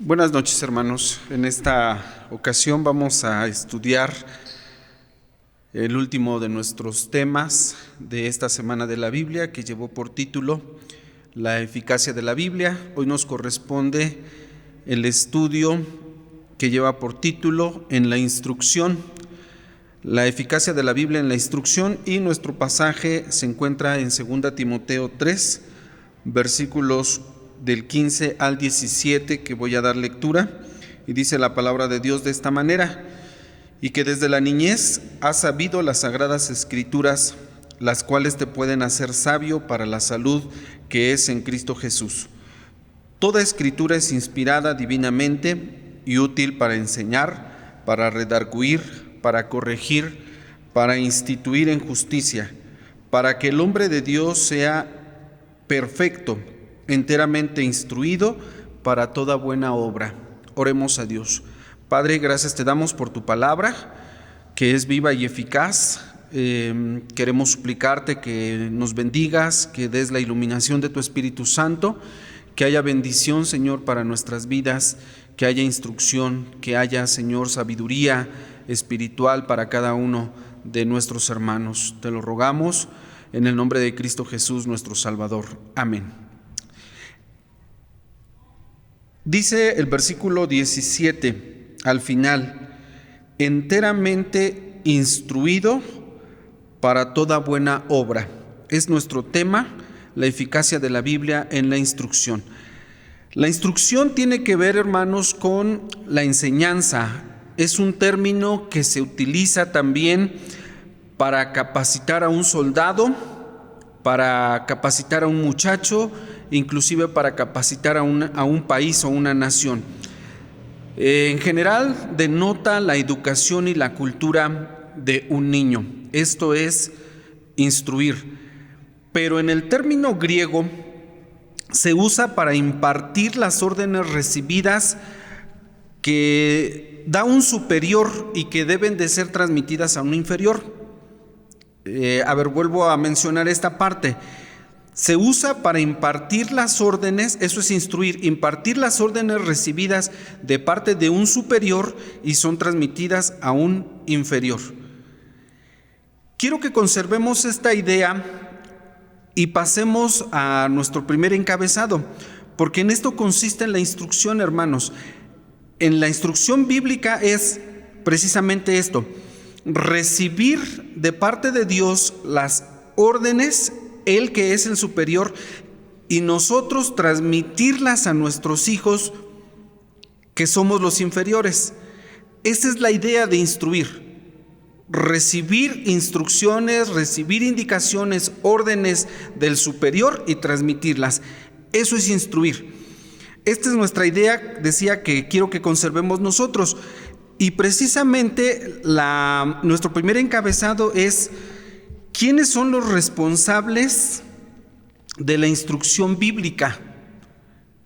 Buenas noches, hermanos. En esta ocasión vamos a estudiar el último de nuestros temas de esta semana de la Biblia, que llevó por título La eficacia de la Biblia. Hoy nos corresponde el estudio que lleva por título En la instrucción, la eficacia de la Biblia en la instrucción, y nuestro pasaje se encuentra en 2 Timoteo 3, versículos del 15 al 17, que voy a dar lectura, y dice la palabra de Dios de esta manera: y que desde la niñez has sabido las sagradas escrituras, las cuales te pueden hacer sabio para la salud que es en Cristo Jesús. Toda escritura es inspirada divinamente y útil para enseñar, para redarguir, para corregir, para instituir en justicia, para que el hombre de Dios sea perfecto, enteramente instruido para toda buena obra. Oremos a Dios. Padre, gracias te damos por tu palabra, que es viva y eficaz. Queremos suplicarte que nos bendigas, que des la iluminación de tu Espíritu Santo, que haya bendición, Señor, para nuestras vidas, que haya instrucción, que haya, Señor, sabiduría espiritual para cada uno de nuestros hermanos. Te lo rogamos en el nombre de Cristo Jesús, nuestro Salvador. Amén. Dice el versículo 17 al final: enteramente instruido para toda buena obra. Es nuestro tema, la eficacia de la Biblia en la instrucción. La instrucción tiene que ver, hermanos, con la enseñanza. Es un término que se utiliza también para capacitar a un soldado, para capacitar a un muchacho, inclusive para capacitar a un país o una nación. En general denota la educación y la cultura de un niño. Esto es instruir. Pero en el término griego se usa para impartir las órdenes recibidas que da un superior y que deben de ser transmitidas a un inferior. Vuelvo a mencionar esta parte. Se usa para impartir las órdenes, eso es instruir, impartir las órdenes recibidas de parte de un superior y son transmitidas a un inferior. Quiero que conservemos esta idea y pasemos a nuestro primer encabezado, porque en esto consiste la instrucción, hermanos. En la instrucción bíblica es precisamente esto: recibir de parte de Dios las órdenes, Él que es el superior, y nosotros transmitirlas a nuestros hijos, que somos los inferiores. Esa es la idea de instruir: recibir instrucciones, recibir indicaciones, órdenes del superior y transmitirlas. Eso es instruir. Esta es nuestra idea, decía, que quiero que conservemos nosotros. Y precisamente nuestro primer encabezado es: ¿quiénes son los responsables de la instrucción bíblica?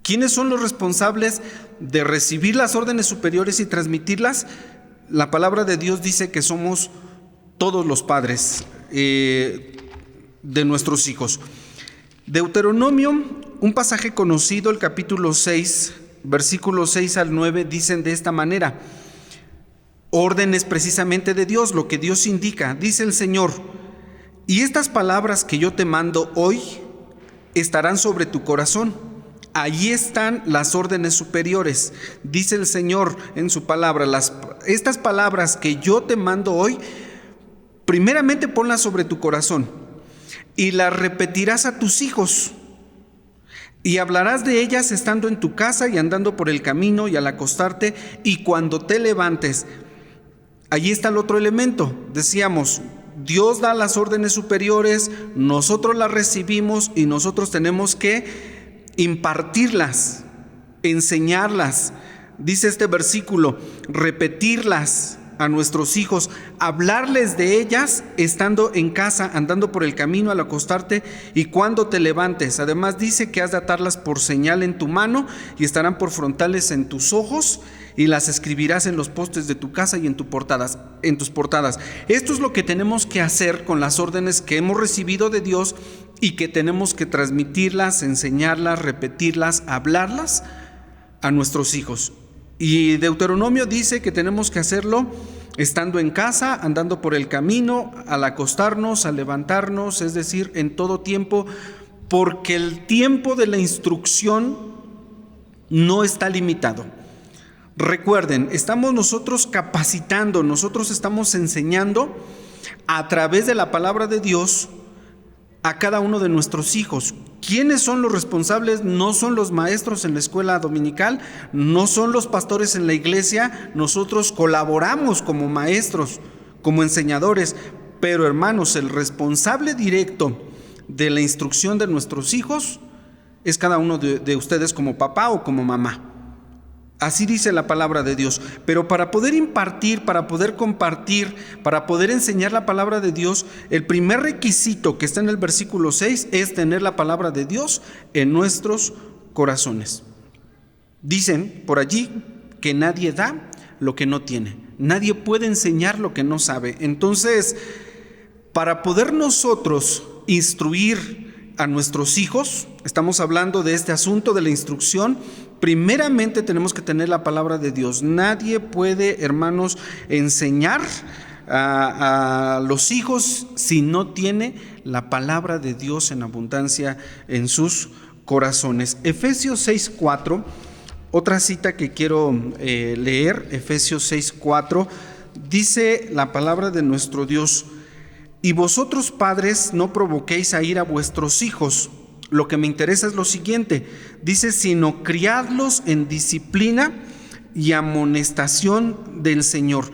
¿Quiénes son los responsables de recibir las órdenes superiores y transmitirlas? La palabra de Dios dice que somos todos los padres de nuestros hijos. Deuteronomio, un pasaje conocido, el capítulo 6, versículos 6 al 9, dicen de esta manera: órdenes precisamente de Dios, lo que Dios indica. Dice el Señor: y estas palabras que yo te mando hoy estarán sobre tu corazón. Allí están las órdenes superiores. Dice el Señor en su palabra: estas palabras que yo te mando hoy, primeramente ponlas sobre tu corazón y las repetirás a tus hijos. Y hablarás de ellas estando en tu casa y andando por el camino y al acostarte y cuando te levantes. Allí está el otro elemento. Decíamos, Dios da las órdenes superiores, nosotros las recibimos y nosotros tenemos que impartirlas, enseñarlas. Dice este versículo: repetirlas a nuestros hijos, hablarles de ellas estando en casa, andando por el camino, al acostarte y cuando te levantes. Además dice que has de atarlas por señal en tu mano y estarán por frontales en tus ojos, y las escribirás en los postes de tu casa y en tus portadas. Esto es lo que tenemos que hacer con las órdenes que hemos recibido de Dios y que tenemos que transmitirlas, enseñarlas, repetirlas, hablarlas a nuestros hijos. Y Deuteronomio dice que tenemos que hacerlo estando en casa, andando por el camino, al acostarnos, al levantarnos, es decir, en todo tiempo, porque el tiempo de la instrucción no está limitado. Recuerden, estamos nosotros capacitando, nosotros estamos enseñando a través de la palabra de Dios a cada uno de nuestros hijos. ¿Quiénes son los responsables? No son los maestros en la escuela dominical, no son los pastores en la iglesia. Nosotros colaboramos como maestros, como enseñadores, pero hermanos, el responsable directo de la instrucción de nuestros hijos es cada uno de ustedes como papá o como mamá. Así dice la palabra de Dios. Pero para poder impartir, para poder compartir, para poder enseñar la palabra de Dios, el primer requisito que está en el versículo 6 es tener la palabra de Dios en nuestros corazones. Dicen por allí que nadie da lo que no tiene. Nadie puede enseñar lo que no sabe. Entonces, para poder nosotros instruir a nuestros hijos, estamos hablando de este asunto de la instrucción, primeramente tenemos que tener la palabra de Dios. Nadie puede, hermanos, enseñar a los hijos si no tiene la palabra de Dios en abundancia en sus corazones. Efesios 6:4, otra cita que quiero leer, Efesios 6:4, dice la palabra de nuestro Dios: y vosotros, padres, no provoquéis a ira a vuestros hijos. Lo que me interesa es lo siguiente, dice, sino criadlos en disciplina y amonestación del Señor.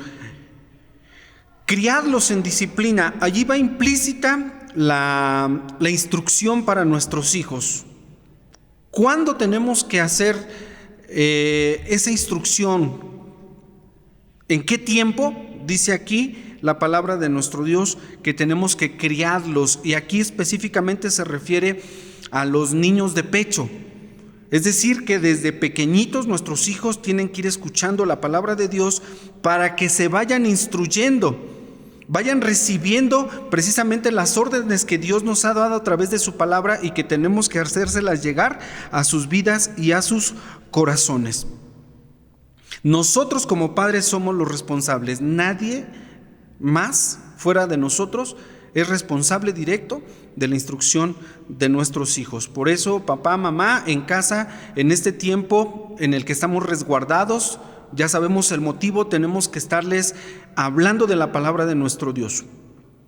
Criadlos en disciplina, allí va implícita la instrucción para nuestros hijos. ¿Cuándo tenemos que hacer esa instrucción? ¿En qué tiempo? Dice aquí la palabra de nuestro Dios que tenemos que criarlos, y aquí específicamente se refiere a los niños de pecho. Es decir, que desde pequeñitos nuestros hijos tienen que ir escuchando la palabra de Dios para que se vayan instruyendo, vayan recibiendo precisamente las órdenes que Dios nos ha dado a través de su palabra y que tenemos que hacérselas llegar a sus vidas y a sus corazones. Nosotros como padres somos los responsables, nadie más fuera de nosotros es responsable directo de la instrucción de nuestros hijos. Por eso, papá, mamá, en casa, en este tiempo en el que estamos resguardados, ya sabemos el motivo, tenemos que estarles hablando de la palabra de nuestro Dios.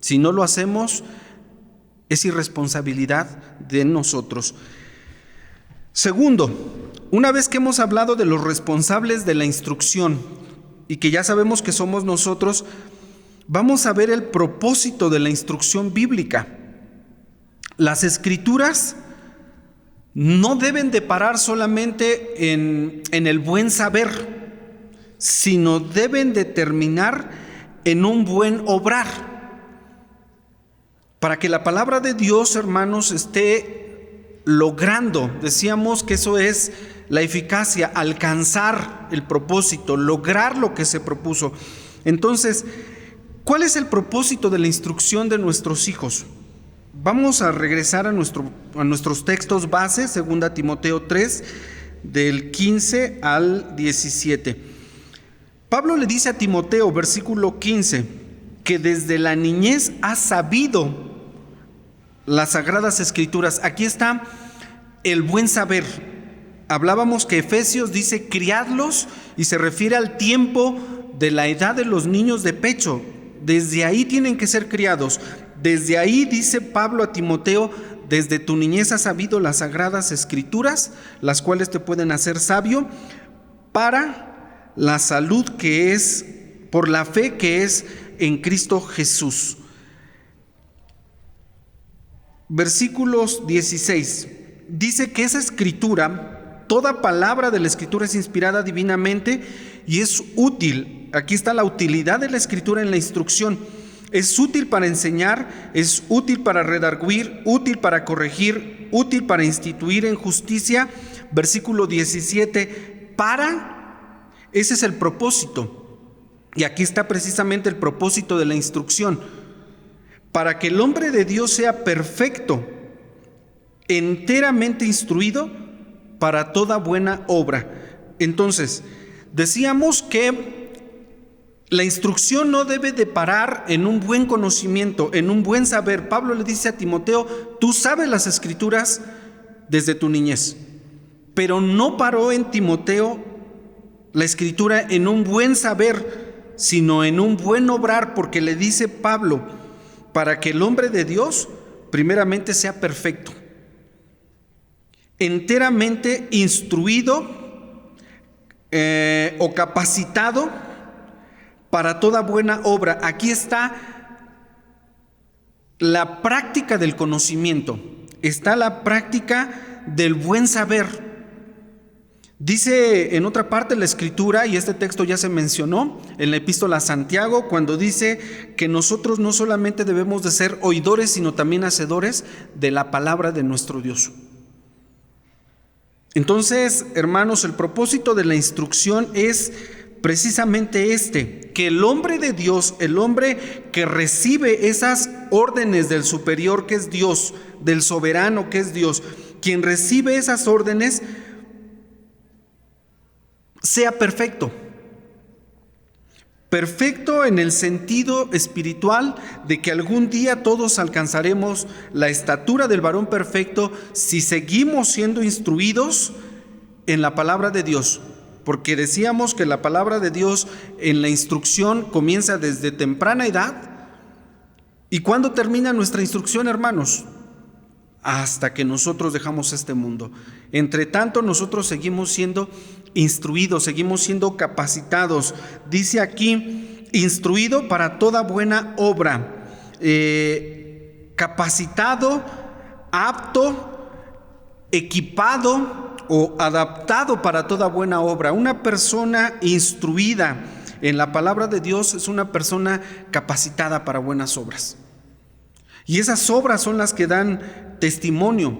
Si no lo hacemos, es irresponsabilidad de nosotros. Segundo, una vez que hemos hablado de los responsables de la instrucción y que ya sabemos que somos nosotros, vamos a ver el propósito de la instrucción bíblica. Las escrituras no deben de parar solamente en el buen saber, sino deben de terminar en un buen obrar. Para que la palabra de Dios, hermanos, esté logrando, decíamos que eso es la eficacia, alcanzar el propósito, lograr lo que se propuso. Entonces, ¿cuál es el propósito de la instrucción de nuestros hijos? Vamos a regresar a nuestros textos base, 2 Timoteo 3, del 15 al 17. Pablo le dice a Timoteo, versículo 15, que desde la niñez ha sabido las sagradas escrituras. Aquí está el buen saber. Hablábamos que Efesios dice criadlos y se refiere al tiempo de la edad de los niños de pecho. Desde ahí tienen que ser criados. Desde ahí dice Pablo a Timoteo, desde tu niñez has sabido las sagradas escrituras, las cuales te pueden hacer sabio para la salud que es, por la fe que es en Cristo Jesús. Versículos 16, dice que esa escritura, toda palabra de la escritura es inspirada divinamente y es útil. Aquí está la utilidad de la escritura en la instrucción. Es útil para enseñar, es útil para redarguir, útil para corregir, útil para instituir en justicia. Versículo 17, ese es el propósito. Y aquí está precisamente el propósito de la instrucción. Para que el hombre de Dios sea perfecto, enteramente instruido para toda buena obra. Entonces, decíamos que la instrucción no debe de parar en un buen conocimiento, en un buen saber. Pablo le dice a Timoteo, tú sabes las Escrituras desde tu niñez, pero no paró en Timoteo la Escritura en un buen saber, sino en un buen obrar, porque le dice Pablo, para que el hombre de Dios primeramente sea perfecto, enteramente instruido o capacitado para toda buena obra. Aquí está la práctica del conocimiento, está la práctica del buen saber. Dice en otra parte la Escritura, y este texto ya se mencionó en la Epístola a Santiago, cuando dice que nosotros no solamente debemos de ser oidores, sino también hacedores de la palabra de nuestro Dios. Entonces, hermanos, el propósito de la instrucción es precisamente que el hombre de Dios, el hombre que recibe esas órdenes del superior que es Dios, del soberano que es Dios, quien recibe esas órdenes, sea perfecto. Perfecto en el sentido espiritual de que algún día todos alcanzaremos la estatura del varón perfecto si seguimos siendo instruidos en la palabra de Dios. Porque decíamos que la palabra de Dios en la instrucción comienza desde temprana edad. ¿Y cuándo termina nuestra instrucción, hermanos? Hasta que nosotros dejamos este mundo. Entre tanto, nosotros seguimos siendo instruidos, seguimos siendo capacitados. Dice aquí, instruido para toda buena obra, capacitado, apto, equipado o adaptado para toda buena obra. Una persona instruida en la palabra de Dios es una persona capacitada para buenas obras. Y esas obras son las que dan testimonio.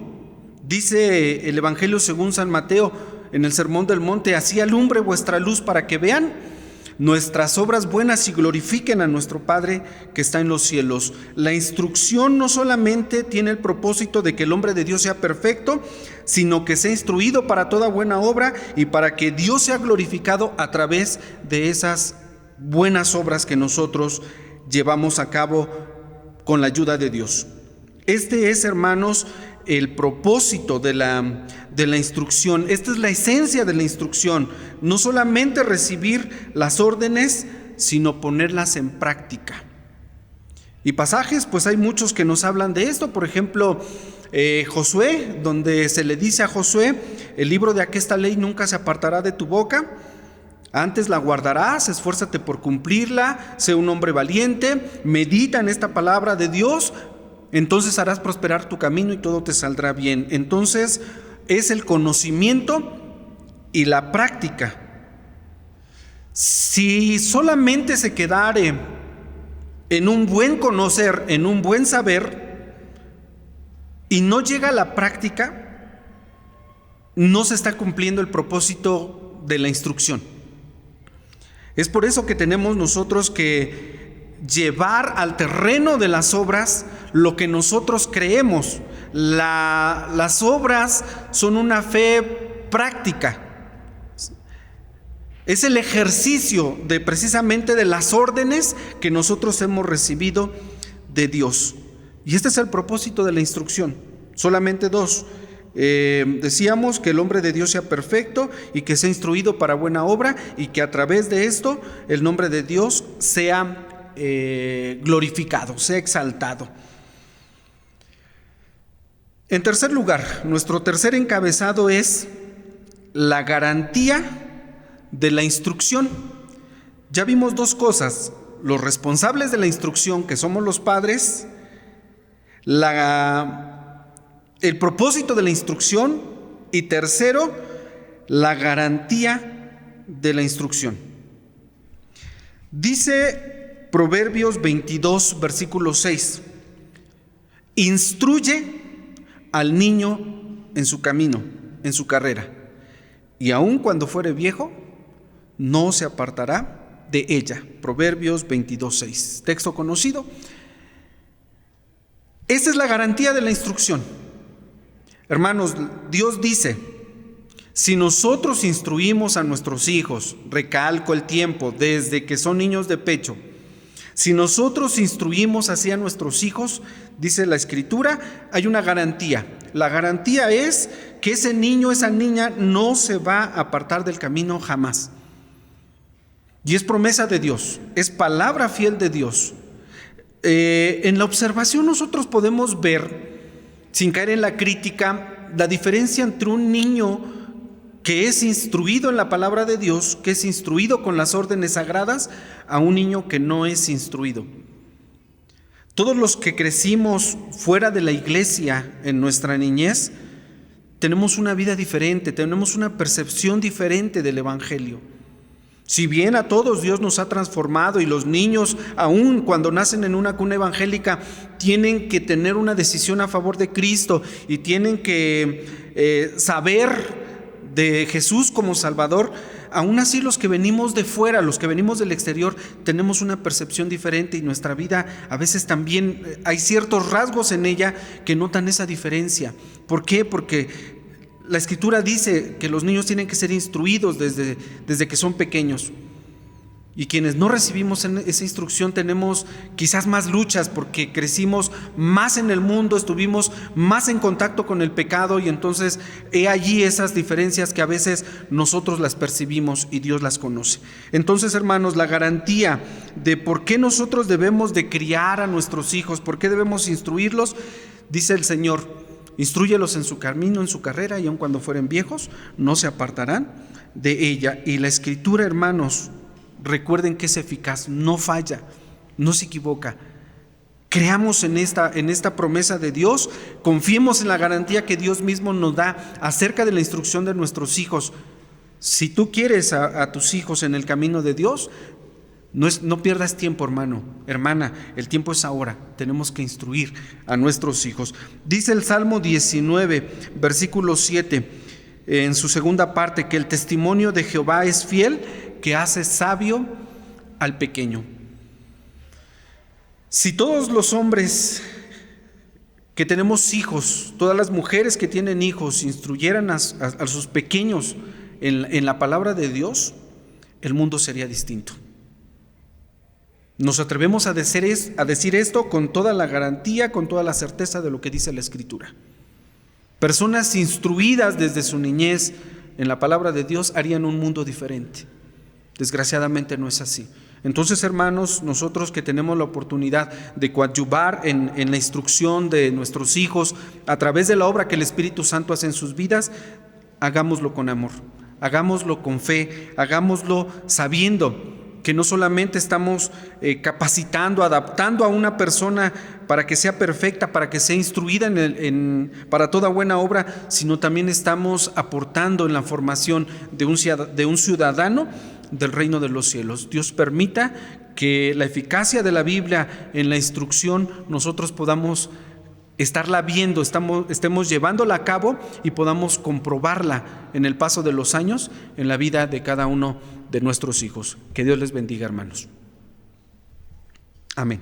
Dice el Evangelio según San Mateo en el Sermón del Monte, así alumbre vuestra luz para que vean nuestras obras buenas y glorifiquen a nuestro Padre que está en los cielos. La instrucción no solamente tiene el propósito de que el hombre de Dios sea perfecto, sino que sea instruido para toda buena obra y para que Dios sea glorificado a través de esas buenas obras que nosotros llevamos a cabo con la ayuda de Dios. Este es, hermanos, el propósito de la instrucción. Esta es la esencia de la instrucción. No solamente recibir las órdenes, sino ponerlas en práctica. Y pasajes, pues hay muchos que nos hablan de esto. Por ejemplo, Josué, donde se le dice a Josué, el libro de aquesta ley nunca se apartará de tu boca, antes la guardarás, esfuérzate por cumplirla, sé un hombre valiente, medita en esta palabra de Dios, entonces harás prosperar tu camino y todo te saldrá bien. Entonces es el conocimiento y la práctica. Si solamente se quedare en un buen conocer, en un buen saber, y no llega a la práctica, no se está cumpliendo el propósito de la instrucción. Es por eso que tenemos nosotros que llevar al terreno de las obras lo que nosotros creemos. Las obras son una fe práctica. Es el ejercicio de precisamente de las órdenes que nosotros hemos recibido de Dios. Y este es el propósito de la instrucción. Solamente dos. Decíamos que el hombre de Dios sea perfecto y que sea instruido para buena obra y que a través de esto el nombre de Dios sea glorificado, sea exaltado. En tercer lugar, nuestro tercer encabezado es la garantía de la instrucción. Ya vimos dos cosas: los responsables de la instrucción, que somos los padres, el propósito de la instrucción, y tercero, la garantía de la instrucción. Dice Proverbios 22, versículo 6: instruye al niño en su camino, en su carrera, y aun cuando fuere viejo, no se apartará de ella. Proverbios 22, 6, texto conocido. Esta es la garantía de la instrucción. Hermanos, Dios dice, Si nosotros instruimos a nuestros hijos, recalco el tiempo, desde que son niños de pecho, si nosotros instruimos así a nuestros hijos, dice la Escritura, hay una garantía. La garantía es que ese niño, esa niña no se va a apartar del camino jamás. Y es promesa de Dios, es palabra fiel de Dios. En la observación nosotros podemos ver, sin caer en la crítica, la diferencia entre un niño que es instruido en la palabra de Dios, que es instruido con las órdenes sagradas, a un niño que no es instruido. Todos los que crecimos fuera de la iglesia en nuestra niñez, tenemos una vida diferente, tenemos una percepción diferente del evangelio. Si bien a todos Dios nos ha transformado y los niños, aun cuando nacen en una cuna evangélica, tienen que tener una decisión a favor de Cristo y tienen que saber de Jesús como Salvador, aún así los que venimos de fuera, los que venimos del exterior, tenemos una percepción diferente y nuestra vida a veces también hay ciertos rasgos en ella que notan esa diferencia. ¿Por qué? Porque la Escritura dice que los niños tienen que ser instruidos desde que son pequeños. Y quienes no recibimos esa instrucción tenemos quizás más luchas porque crecimos más en el mundo, estuvimos más en contacto con el pecado y entonces he allí esas diferencias que a veces nosotros las percibimos y Dios las conoce. Entonces, hermanos, la garantía de por qué nosotros debemos de criar a nuestros hijos, por qué debemos instruirlos, dice el Señor: instrúyelos en su camino, en su carrera, y aun cuando fueren viejos, no se apartarán de ella. Y la Escritura, hermanos, recuerden que es eficaz, no falla, no se equivoca. Creamos en esta promesa de Dios, confiemos en la garantía que Dios mismo nos da acerca de la instrucción de nuestros hijos. Si tú quieres a tus hijos en el camino de Dios, no pierdas tiempo, hermano, hermana, el tiempo es ahora, tenemos que instruir a nuestros hijos. Dice el Salmo 19, versículo 7, en su segunda parte, que el testimonio de Jehová es fiel, que hace sabio al pequeño. Si todos los hombres que tenemos hijos, todas las mujeres que tienen hijos, instruyeran a sus pequeños en la palabra de Dios, el mundo sería distinto. Nos atrevemos a decir esto con toda la garantía, con toda la certeza de lo que dice la Escritura. Personas instruidas desde su niñez en la palabra de Dios harían un mundo diferente. Desgraciadamente no es así. Entonces, hermanos, nosotros que tenemos la oportunidad de coadyuvar en la instrucción de nuestros hijos a través de la obra que el Espíritu Santo hace en sus vidas, hagámoslo con amor, hagámoslo con fe, hagámoslo sabiendo que no solamente estamos capacitando, adaptando a una persona para que sea perfecta, para que sea instruida para toda buena obra, sino también estamos aportando en la formación de un ciudadano del reino de los cielos. Dios permita que la eficacia de la Biblia en la instrucción nosotros podamos estarla viendo, estemos llevándola a cabo y podamos comprobarla en el paso de los años en la vida de cada uno de nuestros hijos. Que Dios les bendiga, hermanos. Amén.